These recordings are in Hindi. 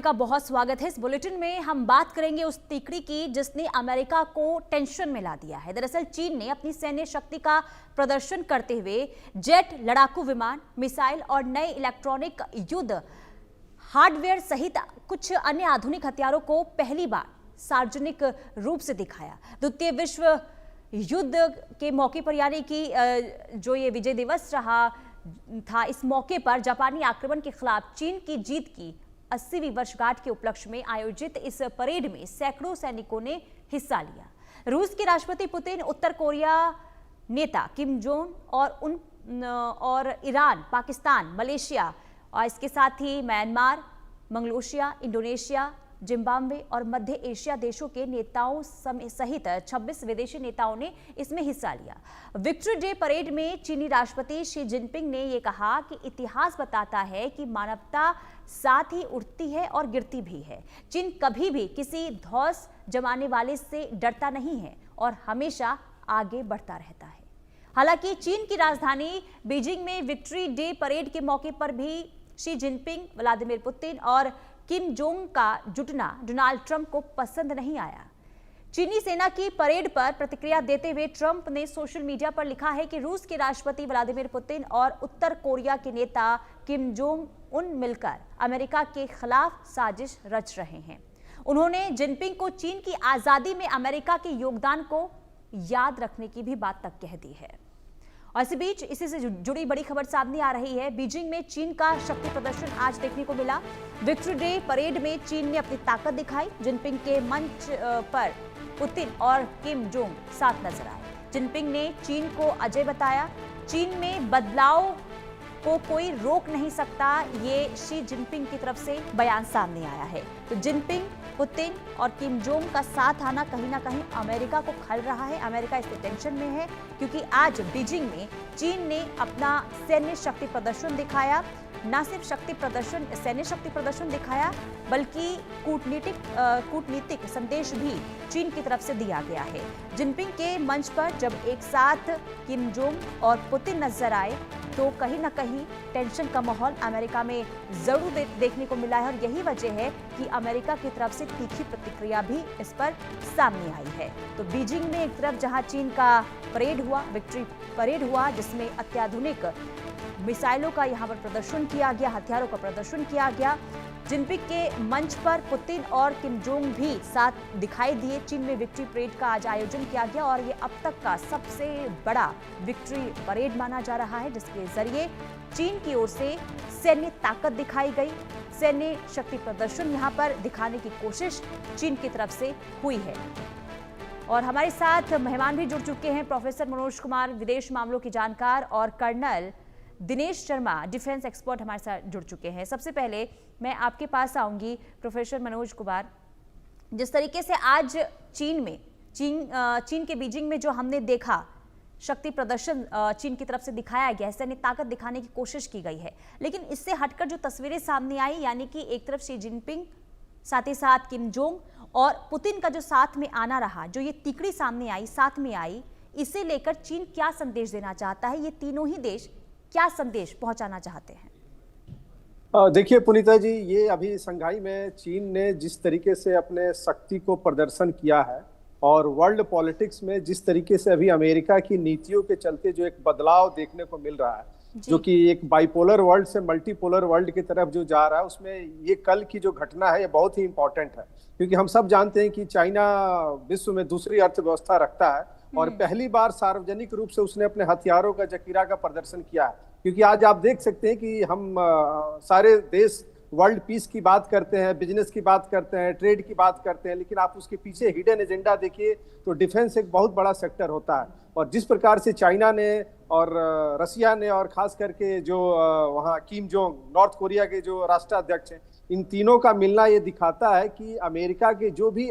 का बहुत स्वागत है। इस बुलेटिन में हम बात करेंगे उस तिकड़ी की जिसने अमेरिका को टेंशन में ला दिया है। दरअसल चीन ने अपनी सैन्य शक्ति का प्रदर्शन करते हुए जेट, लड़ाकू विमान, मिसाइल और नए इलेक्ट्रॉनिक युद्ध हार्डवेयर सहित कुछ अन्य आधुनिक हथियारों को पहली बार सार्वजनिक रूप से दिखाया। द्वितीय विश्व युद्ध के मौके पर यानी कि जो ये विजय दिवस रहा था, इस मौके पर जापानी आक्रमण के खिलाफ चीन की जीत की 80वीं वर्षगांठ के उपलक्ष्य में आयोजित इस परेड में सैकड़ों सैनिकों ने हिस्सा लिया। रूस के राष्ट्रपति पुतिन, उत्तर कोरिया नेता किम जोंग और ईरान, पाकिस्तान, मलेशिया और इसके साथ ही म्यांमार, मंगोलिया, इंडोनेशिया, जिम्बाब्वे और मध्य एशिया देशों के नेताओं सहित 26 विदेशी नेताओं ने इसमें हिस्सा लिया। विक्ट्री डे परेड में चीनी राष्ट्रपति शी जिनपिंग ने यह कहा कि इतिहास बताता है कि मानवता साथ ही उठती है और गिरती भी है। चीन कभी भी किसी धौंस जमाने वाले से डरता नहीं है और हमेशा आगे बढ़ता रहता है। हालांकि चीन की राजधानी बीजिंग में विक्ट्री डे परेड के मौके पर भी शी जिनपिंग, व्लादिमीर पुतिन और किम जोंग का जुटना डोनाल्ड ट्रंप को पसंद नहीं आया। चीनी सेना की परेड पर प्रतिक्रिया देते हुए ट्रंप ने सोशल मीडिया पर लिखा है कि रूस के राष्ट्रपति व्लादिमीर पुतिन और उत्तर कोरिया के नेता किम जोंग उन मिलकर अमेरिका के खिलाफ साजिश रच रहे हैं। उन्होंने जिनपिंग को चीन की आजादी में अमेरिका के योगदान को याद रखने की भी बात तक कह दी है। और इसी बीच इसी से जुड़ी बड़ी खबर सामने आ रही है। बीजिंग में चीन का शक्ति प्रदर्शन आज देखने को मिला। विक्ट्री डे परेड में चीन ने अपनी ताकत दिखाई। जिनपिंग के मंच पर पुतिन और किम जोंग साथ नजर आए। जिनपिंग ने चीन को अजय बताया। चीन में बदलाव को कोई रोक नहीं सकता, ये शी जिनपिंग की तरफ से बयान सामने आया है। तो जिनपिंग, पुतिन और किम जोंग का साथ आना कहीं ना कहीं अमेरिका को खल रहा है। अमेरिका इसके टेंशन में है क्योंकि आज बीजिंग में चीन ने अपना सैन्य शक्ति प्रदर्शन दिखाया। न सिर्फ सैन्य शक्ति प्रदर्शन दिखाया बल्कि कूटनीतिक संदेश भी चीन की तरफ से दिया गया है। जिनपिंग के मंच पर जब एक साथ किम जोंग और पुतिन नजर आए तो कहीं ना कहीं टेंशन का माहौल अमेरिका में जरूर देखने को मिला है और यही वजह है कि अमेरिका की तरफ से तीखी प्रतिक्रिया भी इस पर सामने आई है। तो बीजिंग में एक तरफ जहां चीन का परेड हुआ, विक्ट्री परेड हुआ, जिसमें अत्याधुनिक मिसाइलों का यहां पर प्रदर्शन किया गया, हथियारों का प्रदर्शन किया गया। जिनपिंग के मंच पर पुतिन और किम जोंग भी साथ दिखाई दिए। चीन में विक्ट्री परेड का आज आयोजन किया गया और ये अब तक का सबसे बड़ा विक्ट्री परेड माना जा रहा है, जिसके जरिए चीन की ओर से सैन्य ताकत दिखाई गई। सैन्य शक्ति प्रदर्शन यहाँ पर दिखाने की कोशिश चीन की तरफ से हुई है। और हमारे साथ मेहमान भी जुड़ चुके हैं। प्रोफेसर मनोज कुमार, विदेश मामलों के जानकार, और colonel Dinesh Sharma, defence expert हमारे साथ जुड़ चुके हैं। सबसे पहले मैं आपके पास आऊंगी प्रोफेसर मनोज कुमार। जिस तरीके से आज चीन के बीजिंग में जो हमने देखा शक्ति प्रदर्शन चीन की तरफ से दिखाया गया, सैन्य ताकत दिखाने की कोशिश की गई है, लेकिन इससे हटकर जो तस्वीरें सामने आई, यानी कि एक तरफ शी जिनपिंग, साथ ही साथ किम जोंग और पुतिन का जो साथ में आना रहा, जो ये तिकड़ी सामने आई, साथ में आई, इसे लेकर चीन क्या संदेश देना चाहता है? ये तीनों ही देश क्या संदेश पहुंचाना चाहते हैं? देखिए पुनीता जी, ये अभी संघाई में चीन ने जिस तरीके से अपने शक्ति को प्रदर्शन किया है और वर्ल्ड पॉलिटिक्स में जिस तरीके से अभी अमेरिका की नीतियों के चलते जो एक बदलाव देखने को मिल रहा है, जो कि एक बाइपोलर वर्ल्ड से मल्टीपोलर वर्ल्ड की तरफ जो जा रहा है, उसमें ये कल की जो घटना है ये बहुत ही इंपॉर्टेंट है। क्योंकि हम सब जानते हैं कि चाइना विश्व में दूसरी अर्थव्यवस्था रखता है और पहली बार सार्वजनिक रूप से उसने अपने हथियारों का, जखीरा का प्रदर्शन किया है। क्योंकि आज आप देख सकते हैं कि हम सारे देश वर्ल्ड पीस की बात करते हैं, बिजनेस की बात करते हैं, ट्रेड की बात करते हैं, लेकिन आप उसके पीछे हिडन एजेंडा देखिए तो डिफेंस एक बहुत बड़ा सेक्टर होता है। और जिस प्रकार से चाइना ने और रसिया ने और खास करके जो वहाँ किम जोंग, नॉर्थ कोरिया के जो राष्ट्राध्यक्ष हैं, इन तीनों का मिलना ये दिखाता है कि अमेरिका के जो भी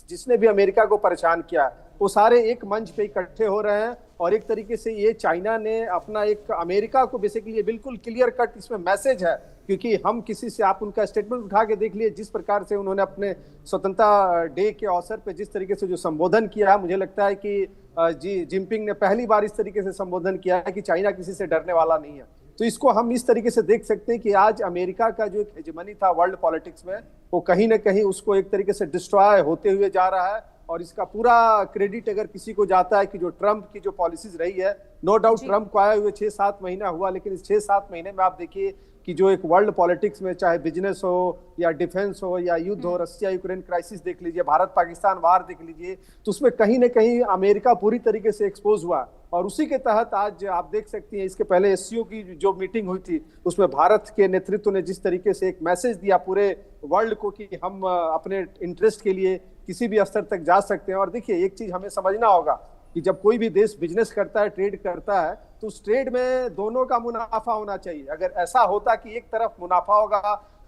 जिसने भी अमेरिका को परेशान किया, वो सारे एक मंच पे इकट्ठे हो रहे हैं। और एक तरीके से ये चाइना ने अपना एक अमेरिका को बेसिकली बिल्कुल क्लियर कट इसमें मैसेज है, क्योंकि हम किसी से, आप उनका स्टेटमेंट उठा के देख लिए, जिस प्रकार से उन्होंने अपने स्वतंत्रता डे के अवसर पे जिस तरीके से जो संबोधन किया, मुझे लगता है कि जिनपिंग ने पहली बार इस तरीके से संबोधन किया है कि चाइना किसी से डरने वाला नहीं है। तो इसको हम इस तरीके से देख सकते हैं कि आज अमेरिका का जो एक हेजेमनी था वर्ल्ड पॉलिटिक्स में, वो कहीं ना कहीं उसको एक तरीके से डिस्ट्रॉय होते हुए जा रहा है। और इसका पूरा क्रेडिट अगर किसी को जाता है कि जो ट्रंप की जो पॉलिसीज रही है, नो डाउट ट्रंप को आए हुए 6-7 महीना हुआ, लेकिन इस 6-7 महीने में आप देखिए कि जो एक वर्ल्ड पॉलिटिक्स में चाहे बिजनेस हो या डिफेंस हो या युद्ध हो, रशिया यूक्रेन क्राइसिस देख लीजिए, भारत पाकिस्तान वार देख लीजिए, तो उसमें कहीं ना कहीं अमेरिका पूरी तरीके से एक्सपोज हुआ। और उसी के तहत आज आप देख सकती हैं, इसके पहले एससीओ की जो मीटिंग हुई थी उसमें भारत के नेतृत्व ने जिस तरीके से एक मैसेज दिया पूरे वर्ल्ड को कि हम अपने इंटरेस्ट के लिए किसी भी स्तर तक जा सकते हैं। और देखिए एक चीज हमें समझना होगा कि जब कोई भी देश बिजनेस करता है, ट्रेड करता है, तो उस ट्रेड में दोनों का मुनाफा होना चाहिए। अगर ऐसा होता कि एक तरफ मुनाफा होगा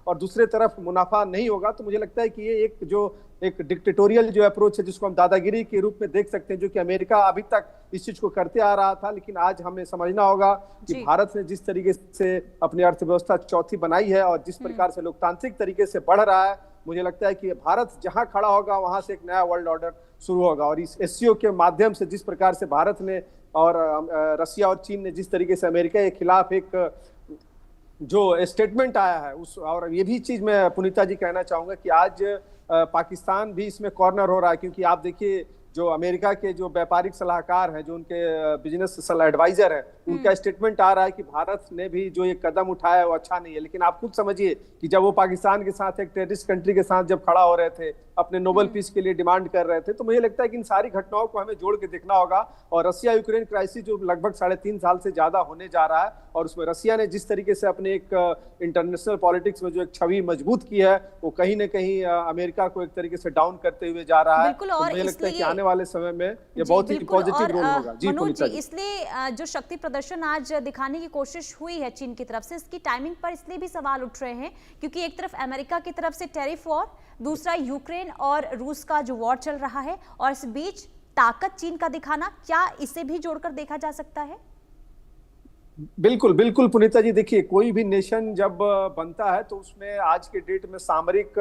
और दूसरे तरफ मुनाफा नहीं होगा, तो मुझे लगता है कि ये एक डिक्टेटोरियल जो अप्रोच है, जिसको हम दादागिरी के रूप में देख सकते हैं, जो कि अमेरिका अभी तक इस चीज को करते आ रहा था। लेकिन आज हमें समझना होगा कि भारत ने जिस तरीके से अपनी अर्थव्यवस्था चौथी बनाई है और जिस प्रकार से लोकतांत्रिक तरीके से बढ़ रहा है, मुझे लगता है कि भारत जहां खड़ा होगा वहां से एक नया वर्ल्ड ऑर्डर शुरू होगा। और इस एससीओ के माध्यम से जिस प्रकार से भारत ने और रसिया और चीन ने जिस तरीके से अमेरिका के खिलाफ एक जो स्टेटमेंट आया है उस, और ये भी चीज मैं पुनीता जी कहना चाहूंगा कि आज पाकिस्तान भी इसमें कॉर्नर हो रहा है, क्योंकि आप देखिए जो अमेरिका के जो व्यापारिक सलाहकार हैं, जो उनके बिजनेस एडवाइजर हैं, उनका स्टेटमेंट आ रहा है कि भारत ने भी जो ये कदम उठाया है वो अच्छा नहीं है। लेकिन आप खुद समझिए कि जब वो पाकिस्तान के साथ एक टेररिस्ट कंट्री के साथ जब खड़ा हो रहे थे, अपने नोबेल पीस के लिए डिमांड कर रहे थे, तो मुझे लगता है कि इन सारी घटनाओं को हमें जोड़ के देखना होगा। और रसिया यूक्रेन क्राइसिस जो लगभग 3.5 साल से ज्यादा होने जा रहा है, और उसमें रसिया ने जिस तरीके से अपने एक इंटरनेशनल पॉलिटिक्स में जो एक छवि मजबूत की है, वो कहीं ना कहीं अमेरिका को एक तरीके से डाउन करते हुए जा रहा है। तो मुझे लगता है कि आने वाले समय में ये बहुत ही पॉजिटिव रोल होगा। जी मनोज जी, इसलिए जो शक्ति प्रदर्शन आज दिखाने की कोशिश हुई है चीन की तरफ से, इसकी टाइमिंग पर इसलिए भी सवाल उठ रहे हैं क्योंकि एक तरफ अमेरिका की तरफ से टैरिफ वॉर, दूसरा यूक्रेन और रूस का जो वॉर चल रहा है, और इस बीच ताकत चीन का दिखाना, क्या इसे भी जोड़कर देखा जा सकता है? बिल्कुल बिल्कुल पुनीता जी, देखिए कोई भी नेशन जब बनता है तो उसमें आज के डेट में सामरिक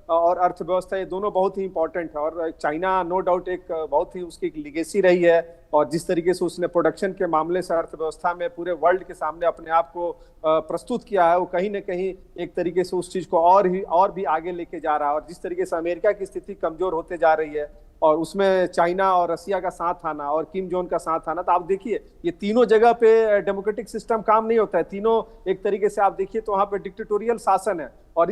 और अर्थव्यवस्था ये दोनों बहुत ही इंपॉर्टेंट है। और चाइना नो डाउट एक बहुत ही उसकी लिगेसी रही है, और जिस तरीके से उसने प्रोडक्शन के मामले से अर्थव्यवस्था में पूरे वर्ल्ड के सामने अपने आप को प्रस्तुत किया है, वो कहीं ना कहीं एक तरीके से उस चीज को और भी आगे लेके जा रहा है। और जिस तरीके से अमेरिका की स्थिति कमजोर होते जा रही है और उसमें चाइना और रसिया का साथ आना और किम जोन का साथ आना, तो आप देखिए ये तीनों जगह पे डेमोक्रेटिक सिस्टम काम नहीं होता है। तीनों एक तरीके से आप देखिए तो वहां पे डिक्टेटोरियल शासन है। और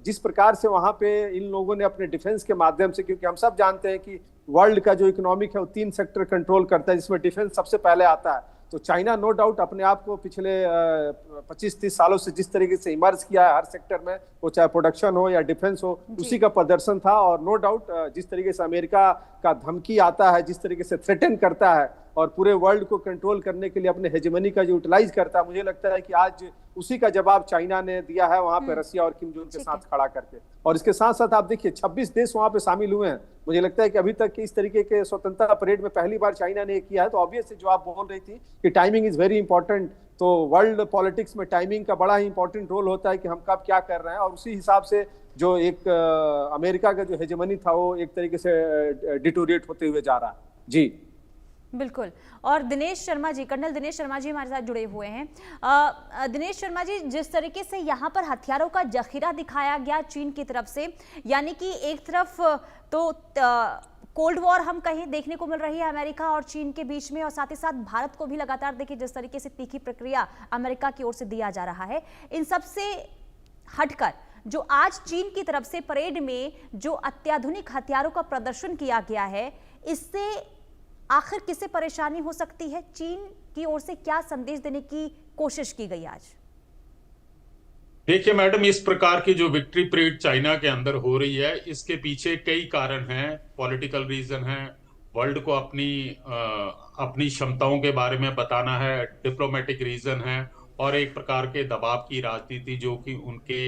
जिस प्रकार से वहां पे इन लोगों ने अपने डिफेंस के माध्यम से, क्योंकि हम सब जानते हैं कि वर्ल्ड का जो इकोनॉमिक है वो 3 सेक्टर कंट्रोल करता है, जिसमें डिफेंस सबसे पहले आता है। तो चाइना नो डाउट अपने आप को पिछले 25-30 सालों से जिस तरीके से इमर्ज किया है हर सेक्टर में, वो चाहे प्रोडक्शन हो या डिफेंस हो, उसी का प्रदर्शन था। और नो डाउट जिस तरीके से अमेरिका का धमकी आता है, जिस तरीके से थ्रेटन करता है और पूरे वर्ल्ड को कंट्रोल करने के लिए अपने हेजेमनी का जो यूटिलाइज करता है, मुझे लगता है कि आज उसी का जवाब चाइना ने दिया है वहां पे रसिया और किम जोन के साथ खड़ा करके। और इसके साथ साथ आप देखिए 26 देश वहां पे शामिल हुए हैं। मुझे लगता है कि अभी तक इस तरीके के स्वतंत्रता परेड में पहली बार चाइना ने किया है। तो ऑब्वियसली जो आप बोल रही थी कि टाइमिंग इज वेरी इंपॉर्टेंट, तो वर्ल्ड पॉलिटिक्स में टाइमिंग का बड़ा ही इंपॉर्टेंट रोल होता है कि हम कब क्या कर रहे हैं। और उसी हिसाब से जो एक अमेरिका का जो हेजेमनी था वो एक तरीके से डिटोरिएट होते हुए जा रहा है। जी बिल्कुल। और दिनेश शर्मा जी, कर्नल दिनेश शर्मा जी हमारे साथ जुड़े हुए हैं। दिनेश शर्मा जी, जिस तरीके से यहाँ पर हथियारों का जखीरा दिखाया गया चीन की तरफ से, यानी कि एक तरफ तो कोल्ड वॉर हम कहीं देखने को मिल रही है अमेरिका और चीन के बीच में, और साथ ही साथ भारत को भी लगातार देखिए जिस तरीके से तीखी प्रतिक्रिया अमेरिका की ओर से दिया जा रहा है। इन सब से हटकर जो आज चीन की तरफ से परेड में जो अत्याधुनिक हथियारों का प्रदर्शन किया गया है, इससे आखिर किसे परेशानी हो सकती है? चीन की ओर से क्या संदेश देने की कोशिश की गई आज? देखिए मैडम, इस प्रकार की जो विक्ट्री परेड चाइना के अंदर हो रही है, इसके पीछे कई कारण हैं। पॉलिटिकल रीजन है, वर्ल्ड को अपनी क्षमताओं के बारे में बताना है, डिप्लोमेटिक रीजन है, और एक प्रकार के दबाव की राजनीति जो कि उनके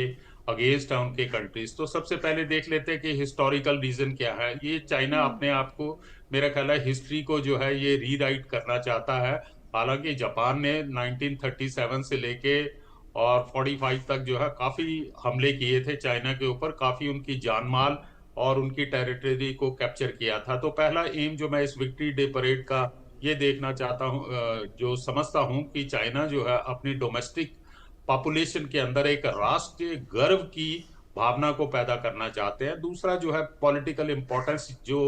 अगेंस्ट है उनके कंट्रीज। तो सबसे पहले देख लेते हैं कि हिस्टोरिकल रीजन क्या है। ये चाइना अपने आप को, मेरा ख्याल है, हिस्ट्री को जो है ये रीराइट करना चाहता है। हालांकि जापान ने 1937 से लेके और 45 तक जो है काफी हमले किए थे चाइना के ऊपर, काफी उनकी जानमाल और उनकी टेरिटरी को कैप्चर किया था। तो पहला एम जो मैं इस विक्ट्री डे परेड का ये देखना चाहता हूँ, जो समझता हूँ कि चाइना जो है अपनी डोमेस्टिक पॉपुलेशन के अंदर एक राष्ट्रीय गर्व की भावना को पैदा करना चाहते हैं। दूसरा जो है पॉलिटिकल इंपॉर्टेंस जो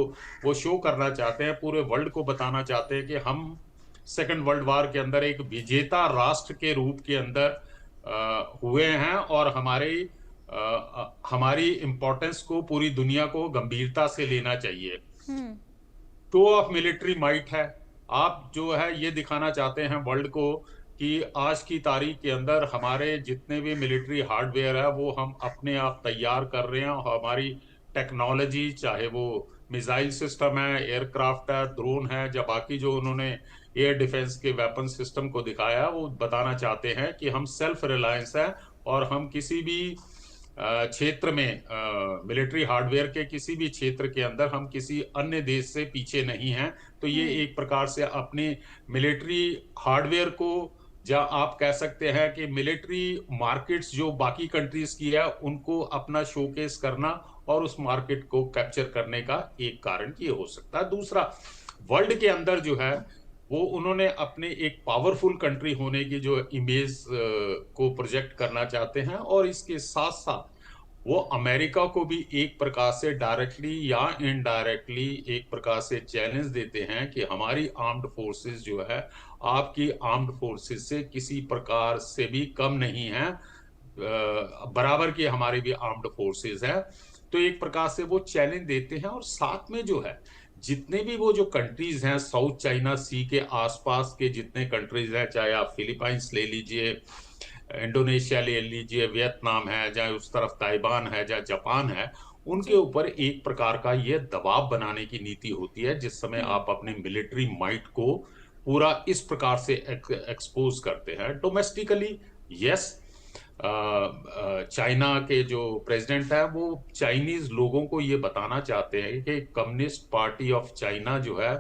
वो शो करना चाहते हैं, पूरे वर्ल्ड को बताना चाहते हैं कि हम सेकेंड वर्ल्ड वॉर के अंदर एक विजेता राष्ट्र के रूप के अंदर हुए हैं और हमारी इंपॉर्टेंस को पूरी दुनिया को गंभीरता से लेना चाहिए। शो ऑफ मिलिट्री माइट है, आप जो है ये दिखाना चाहते हैं वर्ल्ड को कि आज की तारीख के अंदर हमारे जितने भी मिलिट्री हार्डवेयर है वो हम अपने आप तैयार कर रहे हैं। हमारी टेक्नोलॉजी, चाहे वो मिसाइल सिस्टम है, एयरक्राफ्ट है, ड्रोन है, या बाकी जो उन्होंने एयर डिफेंस के वेपन सिस्टम को दिखाया, वो बताना चाहते हैं कि हम सेल्फ रिलायंस है और हम किसी भी क्षेत्र में मिलिट्री हार्डवेयर के किसी भी क्षेत्र के अंदर हम किसी अन्य देश से पीछे नहीं हैं। तो ये एक प्रकार से अपने मिलिट्री हार्डवेयर को, या आप कह सकते हैं कि मिलिट्री मार्केट्स जो बाकी कंट्रीज की है उनको अपना शोकेस करना और उस मार्केट को कैप्चर करने का एक कारण ये हो सकता है। दूसरा, वर्ल्ड के अंदर जो है वो उन्होंने अपने एक पावरफुल कंट्री होने की जो इमेज को प्रोजेक्ट करना चाहते हैं, और इसके साथ साथ वो अमेरिका को भी एक प्रकार से डायरेक्टली या इनडायरेक्टली एक प्रकार से चैलेंज देते हैं कि हमारी आर्म्ड फोर्सेस जो है आपकी आर्म्ड फोर्सेस से किसी प्रकार से भी कम नहीं है, बराबर की हमारी भी आर्म्ड फोर्सेस है। तो एक प्रकार से वो चैलेंज देते हैं। और साथ में जो है जितने भी वो जो कंट्रीज हैं साउथ चाइना सी के आसपास के जितने कंट्रीज हैं, चाहे आप फिलीपाइंस ले लीजिए, इंडोनेशिया ले लीजिए, वियतनाम है, चाहे उस तरफ ताइवान है, चाहे जापान है, उनके ऊपर एक प्रकार का ये दबाव बनाने की नीति होती है जिस समय आप अपने मिलिट्री माइट को पूरा इस प्रकार से एक्सपोज करते हैं। डोमेस्टिकली यस, चाइना के जो प्रेसिडेंट है वो चाइनीज लोगों को ये बताना चाहते हैं कि कम्युनिस्ट पार्टी ऑफ चाइना जो है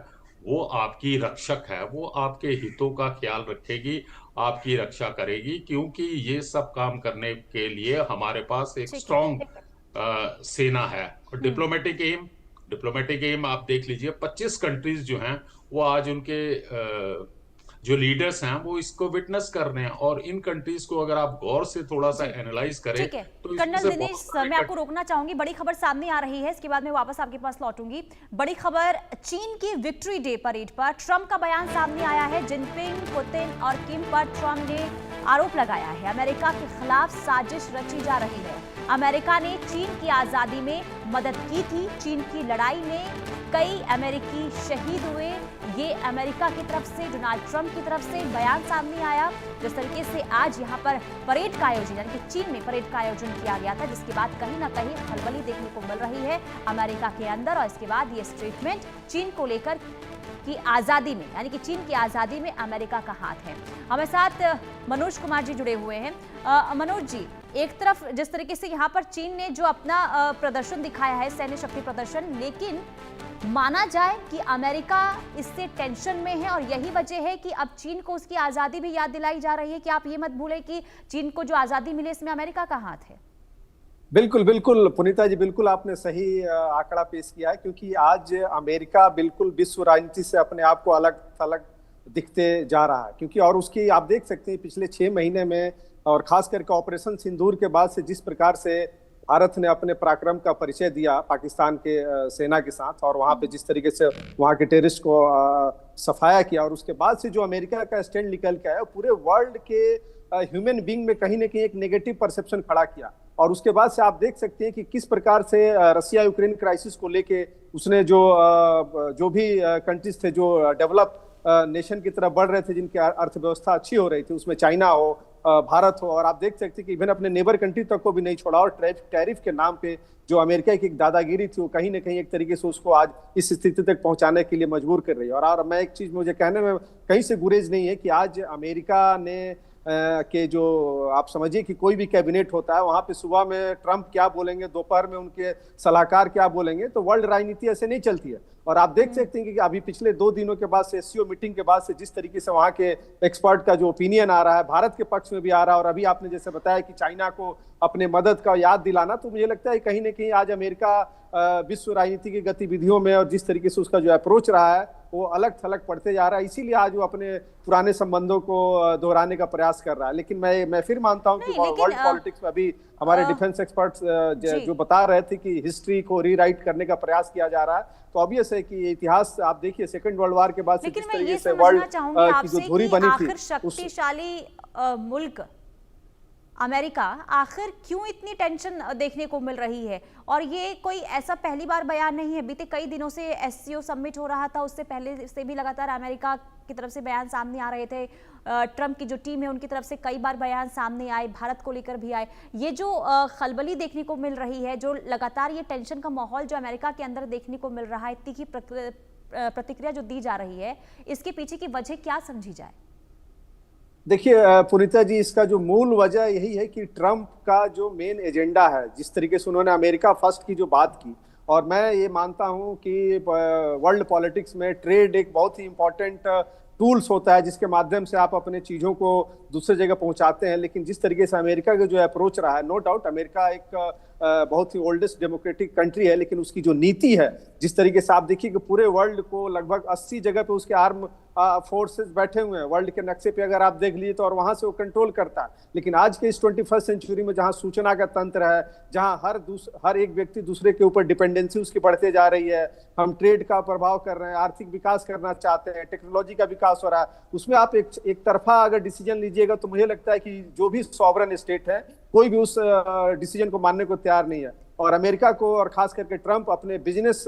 वो आपकी रक्षक है, वो आपके हितों का ख्याल रखेगी, आपकी रक्षा करेगी, क्योंकि ये सब काम करने के लिए हमारे पास एक स्ट्रॉन्ग सेना है। और डिप्लोमेटिक एम आप देख लीजिए, 25 कंट्रीज जो हैं वो आज उनके जो लीडर्स हैं वो इसको विटनेस कर रहे हैं। और इन कंट्रीज को अगर आप गौर से थोड़ा सा एनालाइज करें तो कर्नल दिनेश, मैं आपको रोकना चाहूंगी, बड़ी खबर सामने आ रही है, इसके बाद मैं वापस आपके पास लौटूंगी। बड़ी खबर, चीन की विक्ट्री डे परेड पर ट्रंप का बयान सामने आया है। जिनपिंग, पुतिन और किम पर ट्रंप ने आरोप लगाया है अमेरिका के खिलाफ साजिश रची जा रही है। अमेरिका ने चीन की आजादी में मदद की थी, चीन की लड़ाई में कई अमेरिकी शहीद हुए। ये अमेरिका की तरफ से, डोनाल्ड ट्रंप की तरफ से बयान सामने आया। जिस तरीके से आज यहाँ पर परेड का आयोजन, यानी कि चीन में परेड का आयोजन किया गया था, जिसके बाद कहीं ना कहीं खलबली देखने को मिल रही है अमेरिका के अंदर। और इसके बाद ये स्टेटमेंट चीन को लेकर की आजादी में, यानी कि चीन की आजादी में अमेरिका का हाथ है। हमारे साथ मनोज कुमार जी जुड़े हुए हैं। मनोज जी, एक तरफ जिस तरीके से यहाँ पर चीन ने जो अपना प्रदर्शन दिखाया है, सैन्य शक्ति प्रदर्शन, लेकिन माना जाए कि अमेरिका इससे टेंशन में है और यही वजह है कि अब चीन को उसकी आजादी भी याद दिलाई जा रही है कि आप ये मत भूलें कि चीन को जो आजादी मिले इसमें अमेरिका का हाथ है। बिल्कुल बिल्कुल पुनीता जी, बिल्कुल आपने सही आंकड़ा पेश किया है, क्योंकि आज अमेरिका बिल्कुल विश्व राजनीति से अपने आप को अलग थलग दिखते जा रहा है। क्योंकि और उसकी आप देख सकते हैं पिछले 6 महीने में, और खास करके ऑपरेशन सिंदूर के बाद से जिस प्रकार से भारत ने अपने पराक्रम का परिचय दिया पाकिस्तान के सेना के साथ, और वहां पे जिस तरीके से वहां के टेररिस्ट को सफाया किया, और उसके बाद से जो अमेरिका का स्टैंड निकल के आया, पूरे वर्ल्ड के ह्यूमन बीइंग में कहीं ना कहीं एक नेगेटिव परसेप्शन खड़ा किया। और उसके बाद से आप देख सकते हैं कि किस प्रकार से रसिया यूक्रेन क्राइसिस को लेके उसने जो भी कंट्रीज थे जो डेवलप नेशन की तरफ बढ़ रहे थे, जिनकी अर्थव्यवस्था अच्छी हो रही थी, उसमें चाइना हो, भारत हो, और आप देख सकते हैं कि इवन अपने नेबर कंट्री तक को भी नहीं छोड़ा। और टैरिफ के नाम पे जो अमेरिका की एक दादागिरी थी वो कहीं ना कहीं एक तरीके से उसको आज इस स्थिति तक पहुंचाने के लिए मजबूर कर रही है। और मैं एक चीज मुझे कहने में कहीं से गुरेज नहीं है कि आज अमेरिका ने के जो आप समझिए कि कोई भी कैबिनेट होता है, वहां पे सुबह में ट्रंप क्या बोलेंगे, दोपहर में उनके सलाहकार क्या बोलेंगे, तो वर्ल्ड राजनीति ऐसे नहीं चलती है। और आप देख सकते हैं कि अभी पिछले 2 दिनों के बाद से एससीओ मीटिंग के बाद से जिस तरीके से वहां के एक्सपर्ट का जो ओपिनियन आ रहा है, भारत के पक्ष में भी आ रहा है, और अभी आपने जैसे बताया कि चाइना को अपने मदद का याद दिलाना, तो मुझे लगता है कहीं ना कहीं आज अमेरिका विश्व राजनीति की गतिविधियों में और जिस तरीके से उसका जो अप्रोच रहा है वो अलग थलग पड़ते जा रहा है, इसीलिए आज वो अपने पुराने संबंधों को दोहराने का प्रयास कर रहा है। लेकिन मैं फिर मानता हूं कि वर्ल्ड पॉलिटिक्स में अभी हमारे डिफेंस एक्सपर्ट्स जो बता रहे थे कि हिस्ट्री को रीराइट करने का प्रयास किया जा रहा है, तो ऑब्वियस है कि इतिहास आप देखिए सेकंड वर्ल्ड वॉर के बाद से जिस तरीके से वर्ल्ड की जो धुरी बनी थी, आखिर शक्तिशाली मुल्क अमेरिका आखिर क्यों इतनी टेंशन देखने को मिल रही है? और ये कोई ऐसा पहली बार बयान नहीं है, बीते कई दिनों से एससीओ समिट हो रहा था, उससे पहले से भी लगातार अमेरिका की तरफ से बयान सामने आ रहे थे। ट्रंप की जो टीम है उनकी तरफ से कई बार बयान सामने आए, भारत को लेकर भी आए। ये जो खलबली देखने को मिल रही है, जो लगातार ये टेंशन का माहौल जो अमेरिका के अंदर देखने को मिल रहा है, तीखी प्रतिक्रिया जो दी जा रही है, इसके पीछे की वजह क्या समझी जाए? देखिए पुनीता जी, इसका जो मूल वजह यही है कि ट्रंप का जो मेन एजेंडा है, जिस तरीके से उन्होंने अमेरिका फर्स्ट की जो बात की, और मैं ये मानता हूं कि वर्ल्ड पॉलिटिक्स में ट्रेड एक बहुत ही इंपॉर्टेंट टूल्स होता है जिसके माध्यम से आप अपने चीज़ों को दूसरे जगह पहुंचाते हैं। लेकिन जिस तरीके से अमेरिका का जो अप्रोच रहा है, नो डाउट अमेरिका एक बहुत ही ओल्डेस्ट डेमोक्रेटिक कंट्री है, लेकिन उसकी जो नीति है, जिस तरीके से आप देखिए कि पूरे वर्ल्ड को लगभग 80 जगह पे उसके आर्म फोर्सेस बैठे हुए हैं वर्ल्ड के नक्शे पे, अगर आप देख लीजिए तो, और वहां से वो कंट्रोल करता है। लेकिन आज के इस 21st सेंचुरी में जहां सूचना का तंत्र है, जहां हर एक व्यक्ति दूसरे के ऊपर डिपेंडेंसी उसकी बढ़ते जा रही है, हम ट्रेड का प्रभाव कर रहे हैं, आर्थिक विकास करना चाहते हैं, टेक्नोलॉजी का विकास हो रहा है, उसमें आप एक तरफा अगर डिसीजन लीजिएगा तो मुझे लगता है कि जो भी सॉवरन स्टेट है कोई भी उस डिसीजन को मानने को तैयार नहीं है। और अमेरिका को, और खास करके ट्रंप, अपने बिजनेस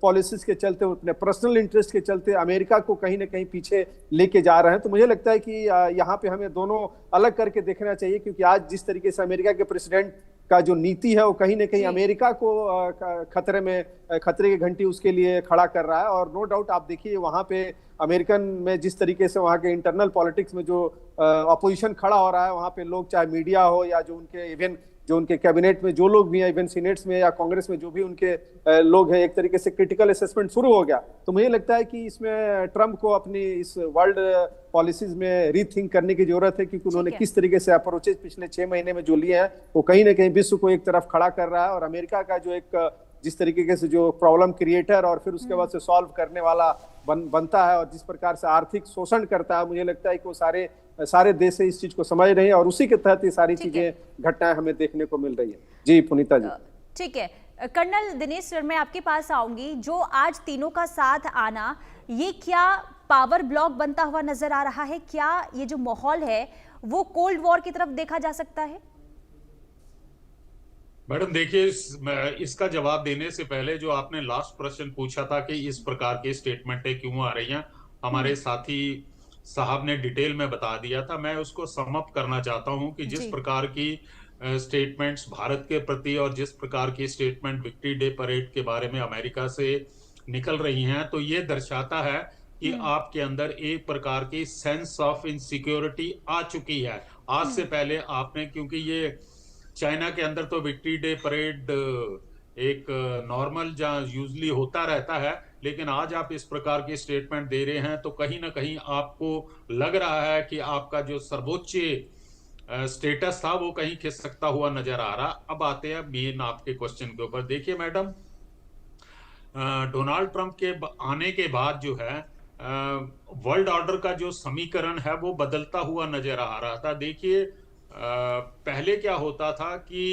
पॉलिसीज के चलते, अपने पर्सनल इंटरेस्ट के चलते अमेरिका को कहीं ना कहीं पीछे लेके जा रहे हैं। तो मुझे लगता है कि यहाँ पे हमें दोनों अलग करके देखना चाहिए, क्योंकि आज जिस तरीके से अमेरिका के प्रेसिडेंट का जो नीति है वो कहीं ना कहीं अमेरिका को खतरे की घंटी उसके लिए खड़ा कर रहा है। और नो डाउट आप देखिए वहां पे अमेरिकन में जिस तरीके से वहां के इंटरनल पॉलिटिक्स में जो अपोजिशन खड़ा हो रहा है, वहां पे लोग, चाहे मीडिया हो या जो उनके इवन जो उनके कैबिनेट में जो लोग भी हैं, इवन सीनेट्स में या कांग्रेस में जो भी उनके लोग हैं, एक तरीके से क्रिटिकल असेसमेंट शुरू हो गया। तो मुझे लगता है कि इसमें ट्रंप को अपनी इस वर्ल्ड पॉलिसीज में रीथिंक करने की जरूरत है, क्योंकि उन्होंने किस तरीके से अप्रोचेज पिछले 6 महीने में जो लिए हैं वो कहीं ना कहीं विश्व को एक तरफ खड़ा कर रहा है, और अमेरिका का जो एक जिस तरीके से जो प्रॉब्लम क्रिएटर और फिर उसके बाद से सॉल्व करने वाला बनता है, और जिस प्रकार से आर्थिक शोषण करता है, मुझे लगता है कि वो सारे देश इस चीज को समझ रहे हैं, और उसी के तहत ये सारी चीजें, घटनाएं हमें देखने को मिल रही है। जी पुनीता जी। ठीक है, कर्नल दिनेश सर, मैं आपके पास आऊंगी। जो आज तीनों का साथ आना, ये क्या पावर ब्लॉक बनता हुआ नजर आ रहा है? क्या ये जो माहौल है वो कोल्ड वॉर की तरफ देखा जा सकता है? मैडम देखिए, इसका जवाब देने से पहले जो आपने लास्ट प्रश्न पूछा था कि इस प्रकार के स्टेटमेंटें क्यों आ रही हैं, हमारे साथी साहब ने डिटेल में बता दिया था। मैं उसको सम अप करना चाहता हूं कि जिस प्रकार की स्टेटमेंट्स भारत के प्रति और जिस प्रकार की स्टेटमेंट विक्ट्री डे परेड के बारे में अमेरिका से निकल रही हैं, तो ये दर्शाता है कि आपके अंदर एक प्रकार की सेंस ऑफ इनसिक्योरिटी आ चुकी है। आज से पहले आपने, क्योंकि ये चाइना के अंदर तो विक्ट्री डे परेड एक नॉर्मल जहाँ यूजली होता रहता है, लेकिन आज आप इस प्रकार की स्टेटमेंट दे रहे हैं तो कहीं ना कहीं आपको लग रहा है कि आपका जो सर्वोच्च स्टेटस था वो कहीं खिसकता हुआ नजर आ रहा। अब आते हैं मेन आपके क्वेश्चन के ऊपर। देखिए मैडम, डोनाल्ड ट्रंप के आने के बाद जो है वर्ल्ड ऑर्डर का जो समीकरण है वो बदलता हुआ नजर आ रहा था। देखिए पहले क्या होता था कि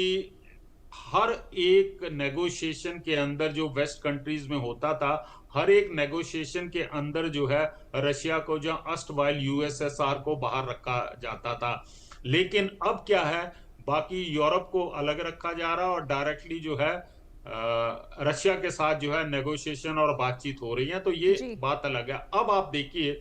हर एक नेगोशिएशन के अंदर जो वेस्ट कंट्रीज में होता था, हर एक नेगोशिएशन के अंदर जो है रशिया को, जो अष्टवाइल यूएसएसआर को बाहर रखा जाता था। लेकिन अब क्या है, बाकी यूरोप को अलग रखा जा रहा है और डायरेक्टली जो है रशिया के साथ जो है नेगोशिएशन और बातचीत हो रही है, तो ये बात अलग है। अब आप देखिए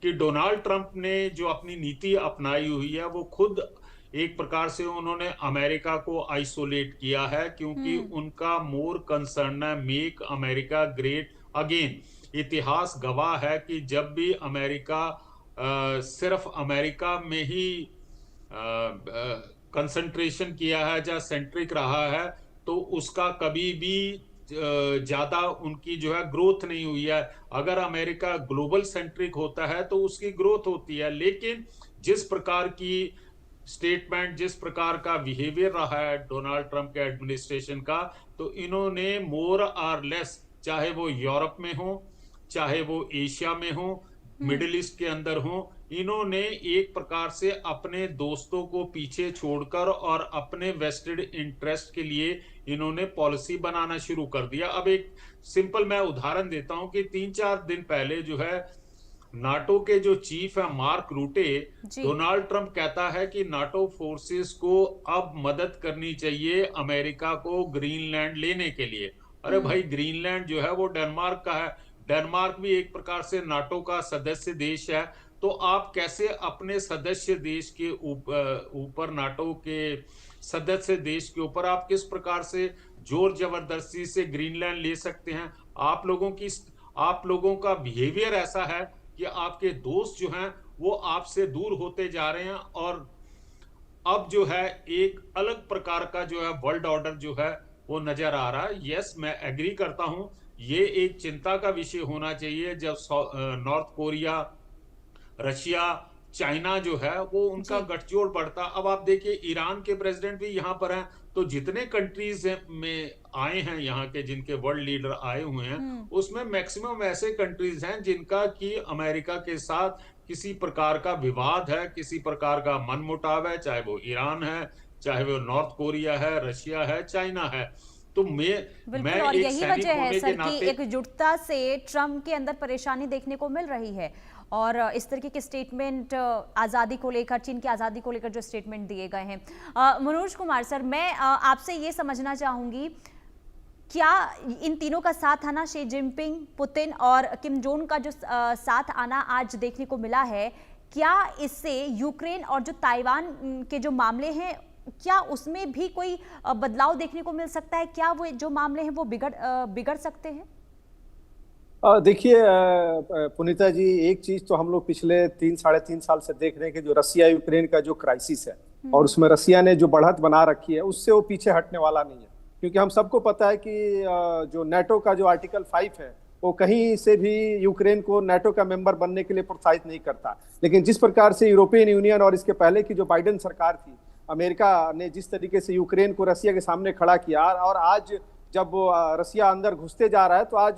कि डोनाल्ड ट्रंप ने जो अपनी नीति अपनाई हुई है वो खुद एक प्रकार से उन्होंने अमेरिका को आइसोलेट किया है, क्योंकि उनका मोर कंसर्न है मेक अमेरिका ग्रेट अगेन। इतिहास गवाह है कि जब भी अमेरिका सिर्फ अमेरिका में ही कंसंट्रेशन किया है, जहाँ सेंट्रिक रहा है, तो उसका कभी भी ज्यादा उनकी जो है ग्रोथ नहीं हुई है। अगर अमेरिका ग्लोबल सेंट्रिक होता है तो उसकी ग्रोथ होती है, लेकिन जिस प्रकार की स्टेटमेंट, जिस प्रकार का बिहेवियर रहा है डोनाल्ड ट्रंप के एडमिनिस्ट्रेशन का, तो इन्होंने मोर और लेस, चाहे वो यूरोप में हो, चाहे वो एशिया में हो, मिडिल ईस्ट के अंदर हो, इन्होंने एक प्रकार से अपने दोस्तों को पीछे छोड़कर और अपने वेस्टेड इंटरेस्ट के लिए इन्होंने पॉलिसी बनाना शुरू कर दिया। अब एक सिंपल मैं उदाहरण देता हूं कि 3-4 दिन पहले जो है नाटो के जो चीफ है मार्क रूटे, डोनाल्ड ट्रंप कहता है कि नाटो फोर्सेस को अब मदद करनी चाहिए अमेरिका को ग्रीनलैंड लेने के लिए। अरे भाई, ग्रीनलैंड जो है वो डेनमार्क का है, डेनमार्क भी एक प्रकार से नाटो का सदस्य देश है, तो आप कैसे अपने सदस्य देश के ऊपर नाटो के सदस्य देश के ऊपर आप किस प्रकार से जोर जबरदस्ती से ग्रीनलैंड ले सकते हैं? आप लोगों का बिहेवियर ऐसा है कि आपके दोस्त जो हैं वो आपसे दूर होते जा रहे हैं, और अब जो है एक अलग प्रकार का जो है वर्ल्ड ऑर्डर जो है वो नजर आ रहा है। यस, मैं एग्री करता हूं, ये एक चिंता का विषय होना चाहिए जब नॉर्थ कोरिया, रशिया, चाइना जो है वो उनका गठजोड़ बढ़ता। अब आप देखिए ईरान के प्रेसिडेंट भी यहाँ पर हैं, तो जितने कंट्रीज में आए हैं यहाँ के, जिनके वर्ल्ड लीडर आए हुए हैं, उसमें मैक्सिमम ऐसे कंट्रीज हैं जिनका कि अमेरिका के साथ किसी प्रकार का विवाद है, किसी प्रकार का मनमुटाव है, चाहे वो ईरान है, चाहे वो नॉर्थ कोरिया है, रशिया है, चाइना है। तो मैं और एक यही सैनिक वजह है होने सर के कि नाते एकजुटता से ट्रम्प के अंदर परेशानी देखने को मिल रही है, और इस तरीके के स्टेटमेंट आज़ादी को लेकर, चीन की आज़ादी को लेकर जो स्टेटमेंट दिए गए हैं। मनोज कुमार सर, मैं आपसे ये समझना चाहूँगी, क्या इन तीनों का साथ आना, शी जिनपिंग, पुतिन और किम जोंग का जो साथ आना आज देखने को मिला है, क्या इससे यूक्रेन और जो ताइवान के जो मामले हैं, क्या उसमें भी कोई बदलाव देखने को मिल सकता है? क्या वो जो मामले हैं वो बिगड़ सकते हैं? देखिए पुनीता जी, एक चीज तो हम लोग पिछले 3-3.5 साल से देख रहे हैं कि जो रसिया यूक्रेन का जो क्राइसिस है और उसमें रसिया ने जो बढ़त बना रखी है, उससे वो पीछे हटने वाला नहीं है। क्योंकि हम सबको पता है कि जो नेटो का जो आर्टिकल 5 है वो कहीं से भी यूक्रेन को नेटो का मेंबर बनने के लिए प्रोत्साहित नहीं करता। लेकिन जिस प्रकार से यूरोपियन यूनियन और इसके पहले की जो बाइडेन सरकार थी, अमेरिका ने जिस तरीके से यूक्रेन को रसिया के सामने खड़ा किया, और आज जब रसिया अंदर घुसते जा रहा है तो आज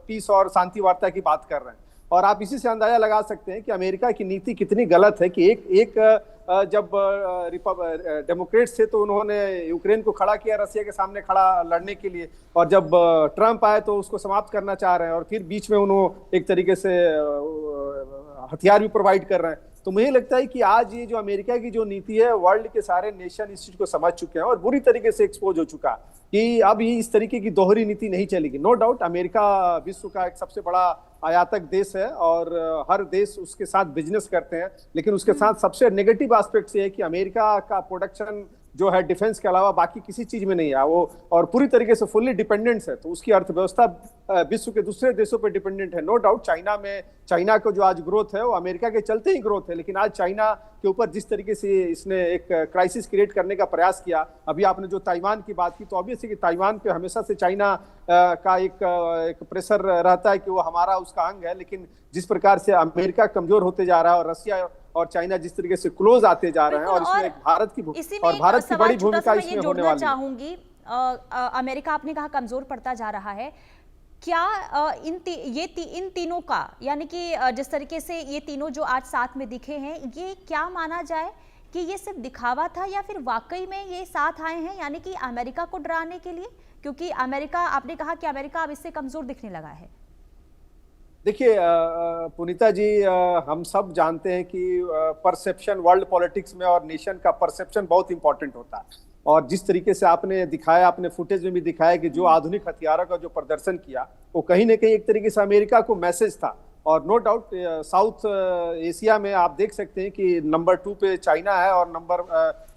पीस और शांति वार्ता की बात कर रहे हैं। और आप इसी से अंदाजा लगा सकते हैं कि अमेरिका की नीति कितनी गलत है कि एक जब डेमोक्रेट्स थे तो उन्होंने यूक्रेन को खड़ा किया रसिया के सामने खड़ा लड़ने के लिए, और जब ट्रंप आए तो उसको समाप्त करना चाह रहे हैं, और फिर बीच में उन्होंने एक तरीके से हथियार भी प्रोवाइड कर रहे हैं। तो मुझे लगता है कि आज ये जो अमेरिका की जो नीति है, वर्ल्ड के सारे नेशन इस चीज को समझ चुके हैं और बुरी तरीके से एक्सपोज हो चुका कि अब ये इस तरीके की दोहरी नीति नहीं चलेगी। नो डाउट अमेरिका विश्व का एक सबसे बड़ा आयातक देश है और हर देश उसके साथ बिजनेस करते हैं, लेकिन उसके साथ सबसे नेगेटिव एस्पेक्ट ये है कि अमेरिका का प्रोडक्शन जो है डिफेंस के अलावा बाकी किसी चीज में नहीं है वो, और पूरी तरीके से फुल्ली डिपेंडेंट है। तो उसकी अर्थव्यवस्था विश्व के दूसरे देशों पर डिपेंडेंट है। नो डाउट चाइना को जो आज ग्रोथ है वो अमेरिका के चलते ही ग्रोथ है, लेकिन आज चाइना के ऊपर जिस तरीके से इसने एक क्राइसिस क्रिएट करने का प्रयास किया, अभी आपने जो ताइवान की बात की, तो ऑब्वियसली कि ताइवान पे हमेशा से चाइना का एक प्रेशर रहता है कि वो हमारा उसका अंग है, लेकिन जिस प्रकार से अमेरिका कमजोर होते जा रहा है और रसिया और चाइना जिस तरीके से क्लोज आते जा रहे हैं, और इसमें भारत की बड़ी भूमिका इसमें होने वाली है। चाहूंगी, अमेरिका आपने कहा कमजोर पड़ता जा रहा है, क्या इन तीनों का, यानी कि जिस तरीके से ये तीनों जो आज साथ में दिखे हैं, ये क्या माना जाए कि ये सिर्फ दिखावा था या फिर वाकई में ये साथ आए हैं, यानी कि अमेरिका को डराने के लिए? क्योंकि अमेरिका, आपने कहा कि अमेरिका अब इससे कमजोर दिखने लगा है। देखिए पुनीता जी, हम सब जानते हैं कि परसेप्शन वर्ल्ड पॉलिटिक्स में और नेशन का परसेप्शन बहुत इंपॉर्टेंट होता है, और जिस तरीके से आपने दिखाया, आपने फुटेज में भी दिखाया कि जो आधुनिक हथियारों का जो प्रदर्शन किया वो कहीं ना कहीं एक तरीके से अमेरिका को मैसेज था और नो डाउट साउथ एशिया में आप देख सकते हैं कि नंबर 2 पे चाइना है और नंबर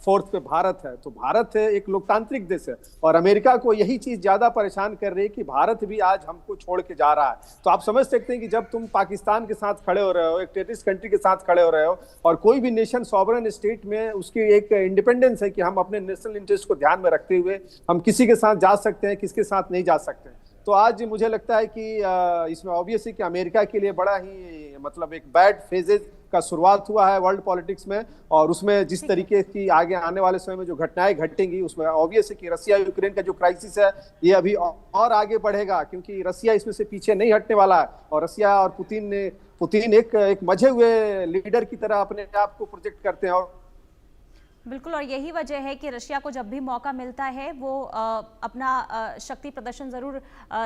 4 पे भारत है। तो भारत एक लोकतांत्रिक देश है और अमेरिका को यही चीज ज्यादा परेशान कर रही है कि भारत भी आज हमको छोड़ के जा रहा है। तो आप समझ सकते हैं कि जब तुम पाकिस्तान के साथ खड़े हो रहे हो, एक टेररिस्ट कंट्री के साथ खड़े हो रहे हो, और कोई भी नेशन सॉवरन स्टेट में उसकी एक इंडिपेंडेंस है कि हम अपने नेशनल इंटरेस्ट को ध्यान में रखते हुए हम किसी के साथ जा सकते हैं, किसके साथ नहीं जा सकते हैं। तो आज मुझे लगता है कि इसमें ऑब्वियस है कि अमेरिका के लिए बड़ा ही मतलब एक बैड फेजेज का शुरुआत हुआ है वर्ल्ड पॉलिटिक्स में, और उसमें जिस तरीके की आगे आने वाले समय में जो घटनाएं घटेंगी उसमें ऑब्वियस है कि रसिया यूक्रेन का जो क्राइसिस है ये अभी और आगे बढ़ेगा, क्योंकि रसिया इसमें से पीछे नहीं हटने वाला है। और रसिया और पुतिन एक मजे हुए लीडर की तरह अपने आप को प्रोजेक्ट करते हैं। और बिल्कुल, और यही वजह है कि रशिया को जब भी मौका मिलता है वो अपना शक्ति प्रदर्शन जरूर